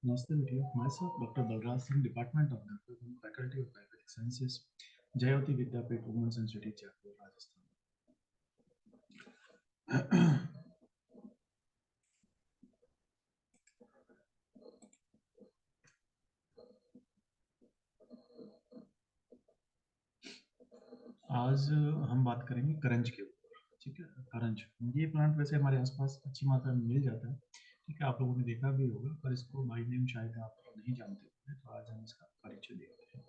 Namaste, media. Myself, Dr. Balraj Singh, Department of Dental, Faculty of Ayurvedic Sciences, Jayavati Vidyapit Women's Institute, Jaipur, Rajasthan. आज हम बात करेंगे करंज के ऊपर। ठीक है, करंज ये प्लांट वैसे हमारे आसपास अच्छी मात्रा में मिल जाता है। ठीक है, आप लोगों ने देखा भी होगा, पर इसको बाई नेम शायद आप नहीं जानते होंगे, तो आज हम इसका परिचय देखते हैं।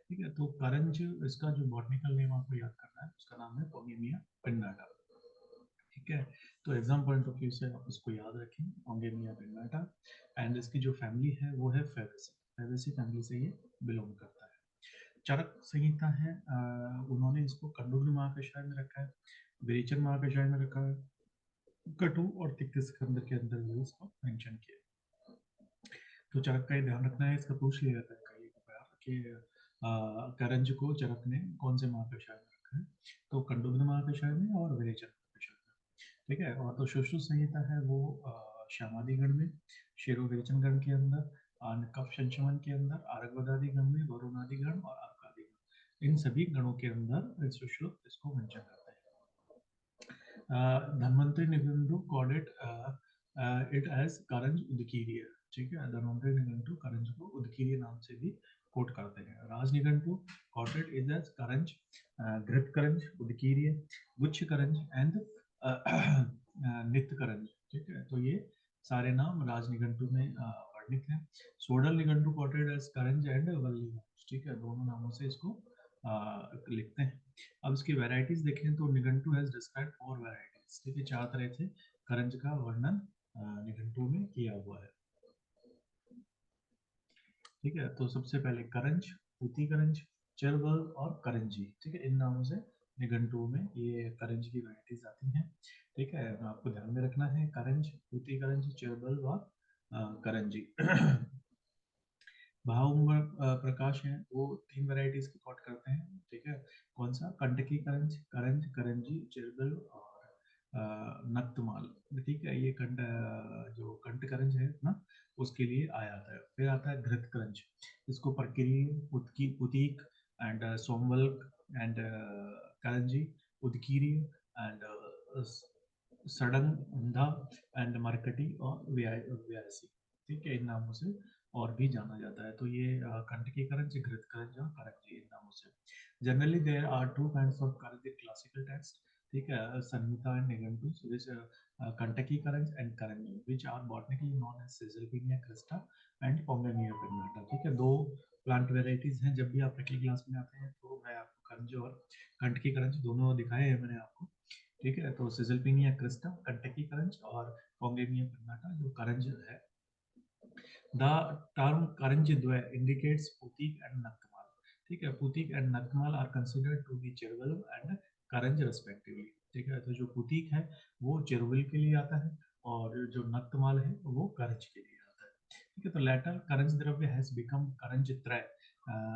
ठीक है, तो करंज, इसका जो बॉटनिकल नेम आपको याद करना है, उसका नाम है पोगेमिया पिन्नाटा। ठीक है, तो एग्जाम पॉइंट ऑफ व्यू से आप इसको याद रखें, पोगेमिया पिन्नाटा। एंड इसकी जो फैमिली है वो है फेवेसी। फेवेसी फैमिली से ये बिलोंग करता है। चरक संहिता है, उन्होंने इसको कंडुग्न महाकाशय में रखा है, विरेचन महाकाशय में रखा है, कटु और तिक्ति स्कंद के अंदर भी इसको मेंशन किया। तो चरक का ये ध्यान रखना है, इसका पूछ लिया जाता है कई बार कि करंज को चरक ने कौन से महाकाशय में रखा है, तो कंडुग्न महाकाशय में और विरेचन महाकाशय में। ठीक है, और तो सुश्रुत संहिता है वो श्यामादि गण में, शिरोविरेचन गण के अंदर, कफ संचमन के अंदर, आरगवदादि गण में, वरुणादि गण और अर्कादि गण, इन सभी गणों के अंदर सुश्रुत इसको मेंशन करता है। Dhanvantari Nighantu coded it as करंज उदकीरिय। ठीक है, धन्वंतरि निघंटु करंज को उदकीरिय नाम से भी कोट करते हैं। राज निघंटु कॉटेड इज एज करंज, घृत करंज, उदकीरिय, गुच्छ करंज एंड नित्य करंज। ठीक है, तो ये सारे नाम राज निघंटु में वर्णित हैं। सोडल निघंटु कॉटेड एज करंज एंड वल्ली। ठीक है, दोनों नामों से इसको लिखते हैं। अब इसकी वैरायटीज देखें तो निघंटु हैज डिस्क्राइब्ड 4 वैरायटीज। ठीक है, 4 तरह से करंज का वर्णन निघंटु में किया हुआ है। ठीक है, तो सबसे पहले करंज, पूती करंज, चरबल और करंजी। ठीक है, इन नामों से निघंटु में ये करंज की वैरायटीज आती हैं। ठीक है, आपको ध्यान में रखना है, करंज, पूती करंज, चरबल व करंजी। भाव प्रकाश है वो 3 वैरायटीज की कॉट करते हैं। ठीक है, कौन सा? कंटकी करंज, करंज, करंजी, चिरबल और नक्तमाल। ठीक है, ये जो कंट करंज है ना, उसके लिए आया आता है। फिर आता है घृत करंज, इसको प्रक्रिय, पुतीक एंड सोमवल्क एंड करंजी, उदकीरी एंड सडंग, उंधा एंड मरकटी और व्यासी। ठीक है, इन नामों से और भी जाना जाता है। तो ये कंटकी करंज, घृत करंज और करंजी, इन नामों से। Generally there are 2 kinds of करंज इन क्लासिकल टेक्स्ट। ठीक है, संहिता एंड निघंटु, विच कंटकी करंज एंड करंजी, which are botanically known as Caesalpinia crista and Pongamia pinnata। ठीक है, दो प्लांट वेराइटीज हैं। जब भी आप प्रैक्टिकल क्लास में आते हैं तो मैं आपको करंज और कंटकी करंज दोनों दिखाए हैं मैंने आपको। ठीक है, तो सिजलपिनिया क्रिस्टा कंटकी करंज और पोंगेमिया पिन्नाटा जो करंज है। The term Karanjidvaya indicates Putik and Nakmal। ठीक है, पुतीक एंड नकमाल आर कंसिडर्ड टू बी चेरुवल एंड करंज रेस्पेक्टिवली। ठीक है, तो जो पुतीक है वो चेरुवल के लिए आता है और जो नक्तमाल है वो करंज के लिए आता है। ठीक है, तो लेटर करंज द्रव्य हैज बिकम करंज त्रय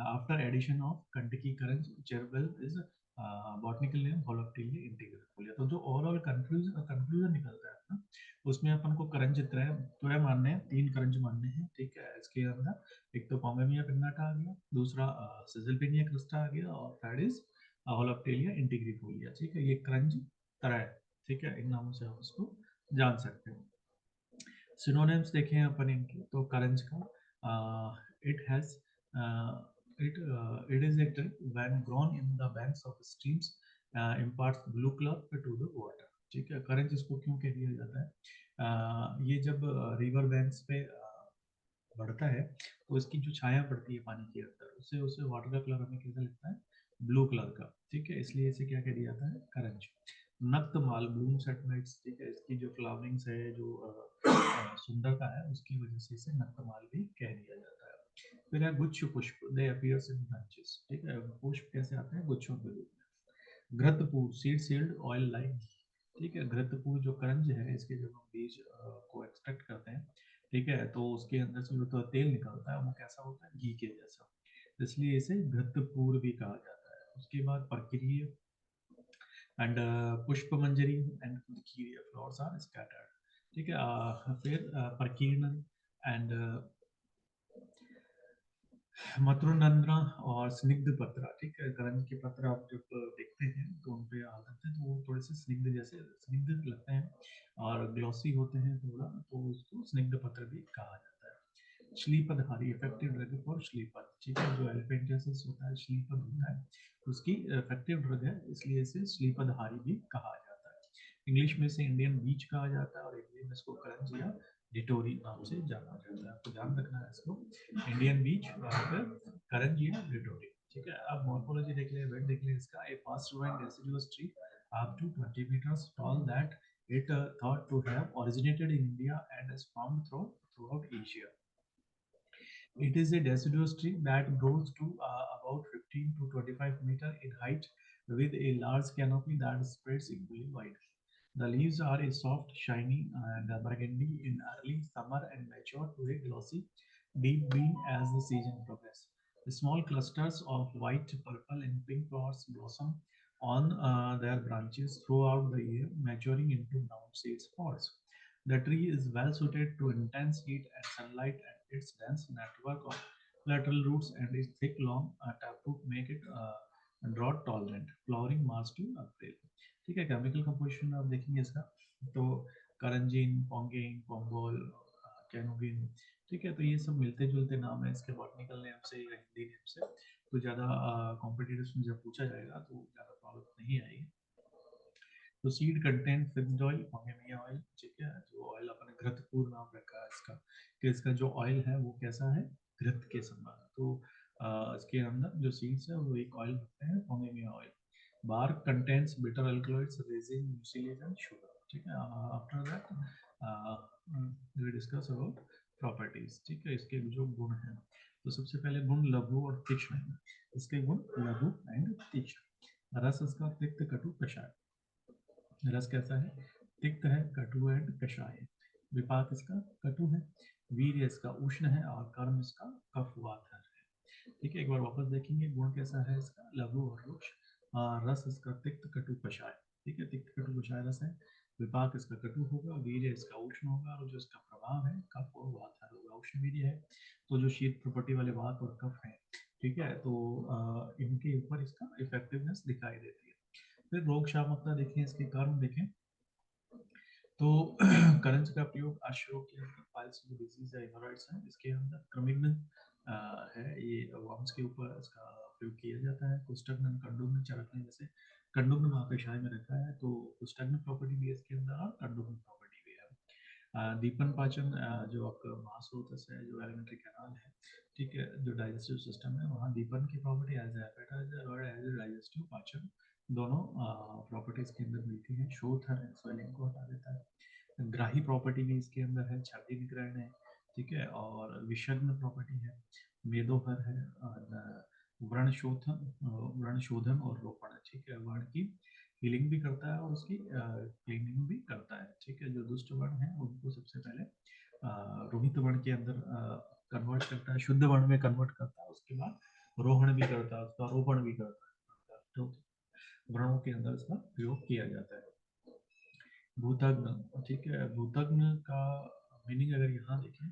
आफ्टर एडिशन ऑफ कंटकी करंज, चेरुवल इज बॉटनिकल नेम होलोप्टिली इंटीग्रिफोलिया। तो जो ओवरऑल कंक्लूजन निकलता है ना, उसमें अपन को करंज त्रय त्रय मानने हैं, 3 करंज मानने हैं। ठीक है, इसके अंदर एक तो पोंगेमिया पिन्नाटा आ गया, दूसरा सिजलपिनिया क्रिस्टा आ गया और थर्ड इज होलोप्टिलिया इंटीग्रिफोलिया। ठीक है, ये करंज त्रय। ठीक है, इन नामों से आप इसको जान सकते हैं। सिनोनिम्स देखें अपन इनके, तो करंज का it has it is a tree when grown in the banks of streams imparts blue color to the water। ठीक है, करंज इसको क्यों कह दिया जाता है? ये जब रिवर बैंक्स पे बढ़ता है तो इसकी जो छाया पड़ती है पानी के अंदर, उससे उसे वाटर का कलर हमें कैसा लगता है? ब्लू कलर का। ठीक है, इसलिए इसे क्या कह दिया जाता है? करंज। नक्तमाल, ब्लूम्स एट नाइट्स। ठीक है, इसकी जो फ्लावरिंग्स है, जो सुंदरता है, उसकी वजह से इसे नक्तमाल भी कह दिया जाता है। फिर है गुच्छ पुष्प, दे अपीयर्स इन बंचेस। ठीक है, पुष्प कैसे आते हैं? गुच्छों के रूप में। घृतपूर, सीड सील्ड ऑयल लाइक। ठीक है, घृतपूर जो करंज है, इसके जब हम बीज को एक्सट्रैक्ट करते हैं, ठीक है, तो उसके अंदर से जो तो तेल निकलता है वो कैसा होता है? घी के जैसा। इसलिए इसे घृतपूर भी कहा जाता है। उसके बाद प्रक्रिय एंड पुष्प मंजरी एंड फ्लावर्स आर स्कैटर्ड। ठीक है, फिर प्रकीर्णन एंड मधुरनंद्रा और स्निग्ध पत्रा, ठीक है, करंज के पत्र आप जब देखते हैं तो उन पे आ जाते हैं, तो वो थोड़े से स्निग्ध जैसे स्निग्ध लगते हैं और ग्लॉसी होते हैं थोड़ा, तो उसको स्निग्ध पत्र भी कहा जाता है। श्लीपधारी इफेक्टिव ड्रग फॉर श्लीपर, ठीक है, जो एलिफेंटियासिस होता है, श्लीपद होता है, उसकी इफेक्टिव ड्रग है, इसलिए इसे श्लीपधारी भी कहा जाता है। इंग्लिश में इसे इंडियन बीच कहा जाता है और हिंदी में इसको करंज या डिटोरी नाम से जाना जाता है, आपको ध्यान रखना है इसको, इंडियन बीच और करंज या डिटोरी, ठीक है। अब मॉर्फोलॉजी देख ले, वेट देख ले इसका, a fast growing deciduous tree up to 20 meters tall that it thought to have originated in India and is found throughout Asia. It is a deciduous tree that grows to about 15 to 25 meter in height with a large canopy that spreads equally wide. The leaves are a soft, shiny, and burgundy in early summer and mature to a glossy, deep green as the season progresses. Small clusters of white, purple, and pink flowers blossom on their branches throughout the year, maturing into brown seeds pods. The tree is well suited to intense heat and sunlight, and its dense network of lateral roots and its thick, long taproot make it drought tolerant. Flowering March to April. ठीक है, chemical composition आप देखेंगे इसका, तो करंजीन, पोंगेन, पोंगोल, कैनोबिन, ठीक है, तो ये सब मिलते जुलते नाम है इसके बॉटनिकल नेम से या हिंदी नेम से, तो ज़्यादा कॉम्पिटिटिव में जब पूछा जाएगा तो ज़्यादा प्रॉब्लम नहीं आएगी। तो seed content fixed oil, pongamia oil, ठीक है, जो ऑयल अपने घृतपूर नाम रखा है इसका, कि इसका जो ऑयल है वो कैसा है, घृत के समान, तो इसके अंदर जो सीड्स है वो एक ऑयल रखते हैं, पोंगेमिया oil. bark contains bitter alkaloids, resin, mucilage and sugar, ठीक है। After that we discuss about properties, ठीक है, इसके जो गुण हैं, तो सबसे पहले गुण लघु और तीक्ष्ण है, इसके गुण लघु एंड तीक्ष्ण। रस इसका तिक्त, कटु, कषाय, रस कैसा है, तिक्त है, कटु एंड कषाय। विपाक इसका कटु है, वीर्य इसका उष्ण है और कर्म इसका कफ वात है, ठीक है। एक बार वापस देखेंगे, गुण कैसा है इसका, लघु और रुक्ष। रस इसका तिक्त, कटु, कषाय, ठीक है, तिक्त, कटु, कषाय रस है। विपाक इसका कटु होगा, वीर्य इसका उष्ण होगा और जो इसका प्रभाव है कफ और वात होगा, उष्ण वीर्य है, तो जो शीत प्रॉपर्टी वाले वात और कफ है, ठीक है, तो इनके ऊपर इसका इफेक्टिवनेस दिखाई देती है। फिर रोग शामकता देखें, इसके कारण देखें, तो करंज का प्रयोग अशरोग के अंदर, पाइल्स डिजीज है, हेमोरॉइड्स है, इसके अंदर क्रमिग्न है, ये वर्म्स के ऊपर इसका प्रयोग किया जाता है। कुष्ठग्न, कंडुग्न, चरकने, जैसे कंडुग्न महाकषाय में रखा है, तो कुष्ठग्न प्रॉपर्टी भी है इसके अंदर और कंडुग्न प्रॉपर्टी भी है। दीपन पाचन, जो आपका महास्रोतस है, जो एलिमेंट्री कैनाल है, ठीक है, जो डाइजेस्टिव सिस्टम है, वहाँ दीपन की प्रॉपर्टी एज एपेटाइजर और एज डाइजेस्टिव पाचन, दोनों प्रॉपर्टीज के अंदर मिलती है। शोथ है, स्वेलिंग को हटा देता है। ग्राही प्रॉपर्टी भी इसके अंदर है, छाती निग्रहण है, ठीक है, और विषग्न प्रॉपर्टी है, मेदोहर है, व्रण शोधन, व्रण शोधन और रोपण, ठीक है, वर्ण की हीलिंग भी करता है और उसकी क्लीनिंग भी करता है, ठीक है। जो दुष्ट वर्ण है उनको सबसे पहले रोहित वर्ण के अंदर कन्वर्ट करता है, शुद्ध वर्ण में कन्वर्ट करता है, उसके बाद रोहण भी करता है, उसका रोपण भी करता है, तो व्रणों के अंदर इसका प्रयोग किया जाता है। भूतग्न, ठीक है, भूतग्न का मीनिंग अगर यहाँ देखें,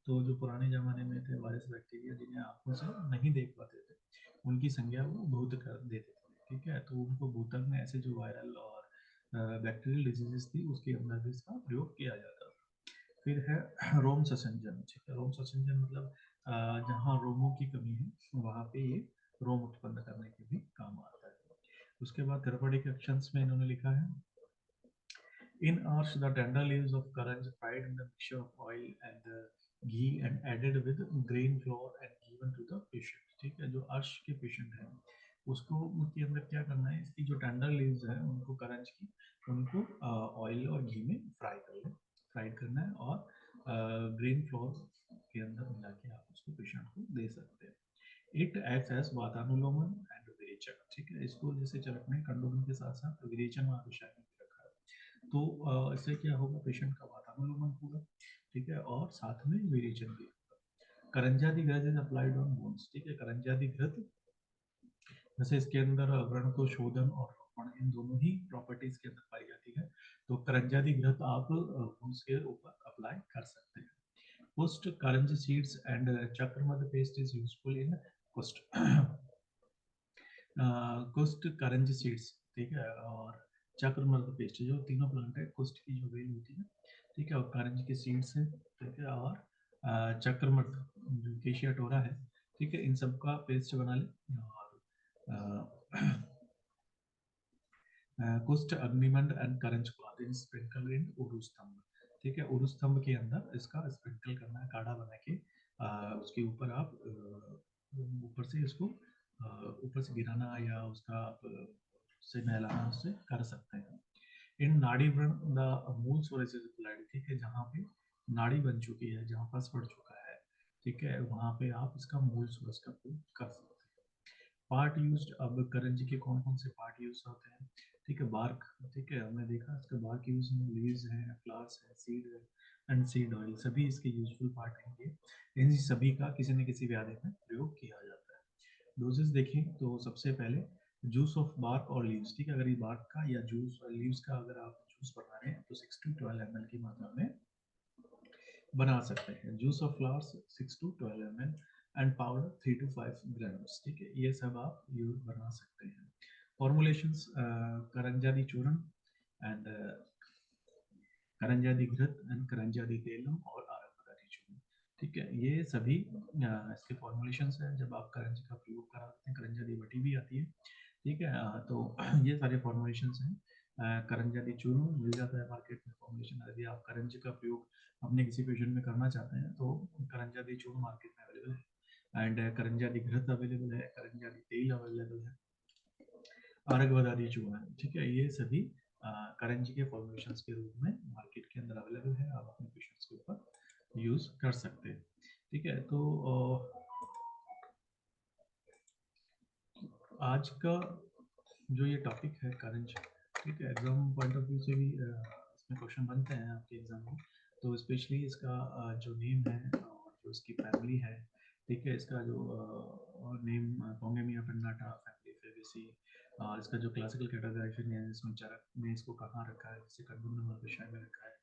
तो जो पुराने जमाने में थे वायरस बैक्टीरिया जिन्हें आंखों से नहीं देख पाते थे, उनकी संज्ञा वो भूत कर देते थे, ठीक है, तो उनको भूतग्न, ऐसे जो वायरल और बैक्टीरियल डिजीजेस थी उसके अंदर भी इसका प्रयोग किया जाता था। फिर है रोम ससंजन, ठीक है, रोम ससंजन मतलब जहाँ रोमों की कमी है वहाँ पे ये रोम उत्पन्न करने के भी काम आता है। उसके बाद थेरेपेटिक एक्शंस में इन्होंने लिखा है, in arch, the tender leaves of karanj fried in the mixture of oil and ghee and added with grain flour and given to the patient, ठीक है, जो अर्श के पेशेंट हैं उसको उनके अंदर क्या करना है, इसकी जो टेंडर लीव्स हैं उनको करंज की, उनको ऑयल और घी में फ्राइड करना है और ग्रेन फ्लोर के अंदर मिला के आप उसको पेशेंट को दे सकते हैं। इट एक्ट्स एज वातानुलोमन एंड विरेचन, ठीक है, इसको जैसे चरकने, कंडोम के साथ साथ विरेचन वहाँ विषय में रखा है, तो इससे क्या होगा, पेशेंट का वातानुलोमन होगा, ठीक है, और साथ में विरेचन भी होगा। करंजादि घृत इज अप्लाइड ऑन बोन्स, ठीक है, करंजादि घृत, जैसे इसके अंदर व्रण को शोधन और रोपण, इन दोनों ही प्रॉपर्टीज के अंदर पाई जाती है, तो करंजादि घृत आप बोन्स के ऊपर अप्लाई कर सकते हैं। कुस्ट करंजी सीड्स एंड चक्रमर्द पेस्ट इज यूजफुल इन कुस्ट कुस्ट करंजी सीड्स, ठीक है, और चक्रमर्द पेस्ट, जो तीनों प्लांट है कुस्ट की जो बेल होती है, ठीक है, और करंजी के सीड्स है, ठीक है, और चक्रमर्द जो केशिया टोरा है, ठीक है, इन सब का पेस्ट बना ले। और कुष्ठ अग्निमंड एंड करंज क्लॉथ इन स्प्रिंकल इन उरु स्तंभ, ठीक है, उरु स्तंभ के अंदर इसका स्प्रिंकल करना है, काढ़ा बना के उसके ऊपर आप ऊपर से इसको ऊपर से गिराना या उसका आप से नहलाना उससे कर सकते हैं। इन नाड़ी व्रण द मूल सोरेस इज ब्लड, ठीक है, जहाँ पे नाड़ी बन चुकी है, जहाँ पस पड़ चुका है, ठीक है, वहाँ पे आप इसका मूल सोर्स का प्रयोग कर सकते हैं। पार्ट यूज्ड, अब करंजी के कौन कौन से पार्ट यूज होते हैं, ठीक है, बार्क, ठीक है, हमने देखा इसका बार्क यूज है, लीव्स है, फ्लावर्स है, सीड है एंड सीड ऑयल, सभी इसके यूजफुल पार्ट हैं ये। इन सभी का किसी न किसी व्याधि में प्रयोग किया जाता है। डोजेस देखें तो सबसे पहले जूस ऑफ बार्क और लीव्स, ठीक है, अगर ये बार्क का या जूस और लीव्स का अगर आप जूस बना रहे हैं तो 6 to 12 ml की मात्रा में बना सकते हैं। Juice of flowers 6 to 12 ml and powder 3 to 5 grams, ठीक है, ये सब आप यूज बना सकते हैं। फॉर्मुलेशंस, करंजादी चूर्ण एंड करंजादी घृत एंड करंजादी तेलम और आरंगदादी चूर्ण, ठीक है, ये सभी इसके फॉर्मुलेशंस हैं। जब आप करंज का प्रयोग कराते हैं, करंजादी बटी भी आती है, ठीक है, तो ये सारे फॉर्मुलेशंस हैं। करंजादी चूर्ण मिल जाता है मार्केट में फॉर्मुलेशन, यदि आप करंज का प्रयोग अपने किसी पेशेंट में करना चाहते हैं तो करंजादी चूर्ण मार्केट में अवेलेबल है, एंड करंजादी घृत अवेलेबल है, करंजादी तेल अवेलेबल है, आरगवदादी चूर्ण है, ठीक है, ये सभी करंजी के फॉर्मुलेशंस के रूप में मार्केट के अंदर अवेलेबल है, आप अपने पेशेंट्स के ऊपर यूज कर सकते हैं, ठीक है। तो आज का जो ये टॉपिक है करंज, ठीक है, एग्जाम पॉइंट ऑफ व्यू से भी इसमें क्वेश्चन बनते हैं आपके एग्जाम में, तो स्पेशली इसका जो नेम है और जो इसकी फैमिली है, ठीक है, इसका जो नेम पोंगेमिया पेन्नाटा फैमिली फेबेसी, इसका जो क्लासिकल कैटेगराइजेशन है इसमें चरक में इसको कहाँ रखा है, जैसे कंडूमन महापेशाय में रखा है,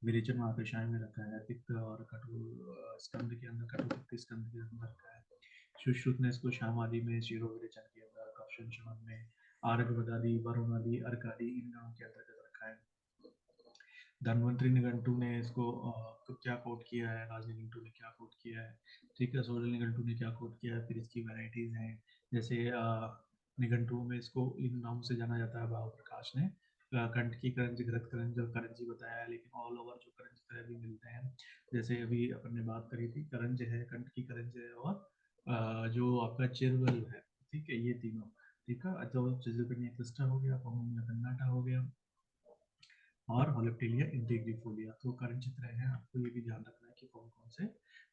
विरेचन महापेशाय में रखा है, पित्त और कटु स्कंद के अंदर, कटु पित्त स्कंद के अंदर रखा है, सुश्रुत ने इसको श्याम आदि में, शिरो विरेचन के अंदर, कक्षन शमन में, आर्घ बदादी, वरुण आदि, अर्क आदि इन गणों के अंतर्गत रखा है। धनवंतरी निघंटू ने इसको क्या कोट किया है, राज निघंटू ने क्या कोट किया है, ठीक है, सोलर निघंटू ने क्या कोट किया है, फिर इसकी वैरायटीज हैं, जैसे निघंटू में इसको इन नाम से जाना जाता है, भाव प्रकाश ने कंठ की करंज, घृत करंज और करंजी बताया है, लेकिन ऑल ओवर जो करंज तरह भी मिलते हैं, जैसे अभी अपन ने बात करी थी, करंज है, कंठ की करंज है, और जो आपका चिरवल है, ठीक है, ये तीनों, ठीक है, तो चिजलपेनिया क्लिस्टर हो गया, पोंगेमिया पेन्नाटा हो गया और होलिप्टिलिया इंटीग्रिफोलिया, तो करंज चित्र है, आपको ये भी ध्यान रखना है कि कौन कौन से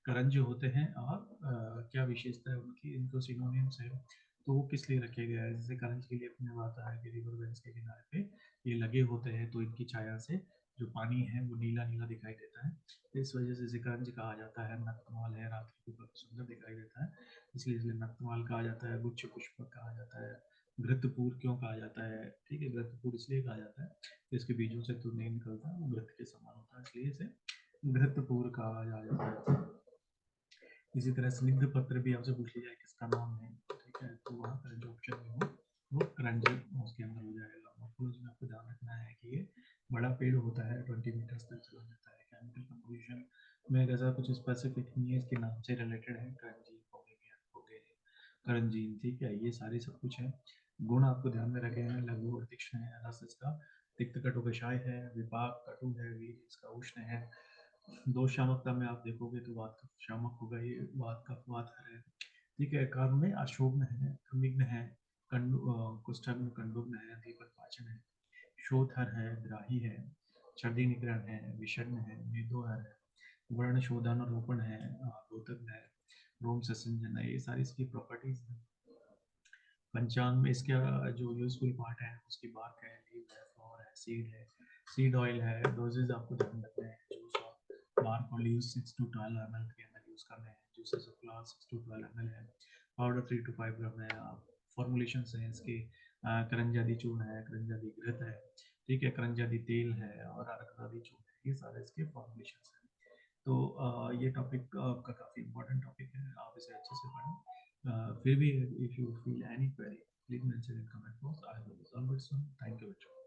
करंज होते हैं और क्या विशेषता है उनकी, इनको सिनोनिम्स है तो वो किस लिए रखे गए हैं। जैसे करंज के लिए अपने बात है कि रिवर बेंच के किनारे पे ये लगे होते हैं, तो इनकी छाया से जो पानी है वो नीला नीला दिखाई देता है, इस वजह से इसे करंज कहा जाता है। नक्तमाल है, रात्रि को सुंदर दिखाई देता है, इसलिए नक्तमाल कहा जाता है। गुच्छ पुष्पक कहा जाता है। घृतपूर क्यों कहा जाता है, ठीक है, घृतपूर इसलिए कहा जाता है कि इसके बीजों से तो नहीं निकलता, वो घृत के समान होता है, इसलिए इसे घृतपूर कहा जाता है। इसी तरह स्निग्ध पत्र भी आपसे पूछ लिया जाए किसका नाम है, ठीक है, तो वहाँ पर जो ऑप्शन में हो वो करंजी उसके अंदर हो जाएगा। मॉर्फोलॉजी में आपको ध्यान रखना है कि ये बड़ा पेड़ होता है, 20 मीटर तक चला जाता है। केमिकल कंपोजिशन में ऐसा कुछ स्पेसिफिक नहीं है, इसके नाम से रिलेटेड है, करंजी हो गए करंजीन, ठीक है, ये सारे सब कुछ है। गुण आपको ध्यान में रखे हैं, लघु और तीक्ष्ण है, रस इसका तिक्त कटु कषाय है, विपाक कटु है, वीर इसका उष्ण है। दो शामकता में आप देखोगे तो वात का शामक होगा, ये वात का वातर है, ठीक है। कारण में अशोभन है, कमिग्न है, कुष्ठग्न कंडुग्न है, दीपक पाचन है, शोधहर है, ग्राही है, छर्दी निग्रहण है, विषण्ण है, मेदोहर है, वर्ण शोधन और रोपण है, रोतक है, रोम ससंजन है, ये सारी इसकी प्रॉपर्टीज हैं। पंचांग में इसका जो यूजफुल पार्ट है उसकी बार्क है, लीव है, फ्लावर है, सीड ऑयल है। डोजेज आपको ध्यान रखना है, जूस ऑफ बार्क और लीव 6 to 12 ml के अंदर यूज करने हैं, juices of flower 6 to 12 ml है, पाउडर 3 to 5 ग्राम है। फॉर्मुलेशन है इसके, करंजादी चूर्ण है, करंजादी घृत है, ठीक है, करंजादी तेल है और अरकदादी चूर्ण है, ये सारे इसके फॉर्मुलेशन है। तो ये टॉपिक आपका काफ़ी इम्पोर्टेंट टॉपिक है, आप इसे अच्छे से पढ़ें। फिर भी if you feel any query, please mention in comment box, I will resolve it soon. Thank you बच्चों।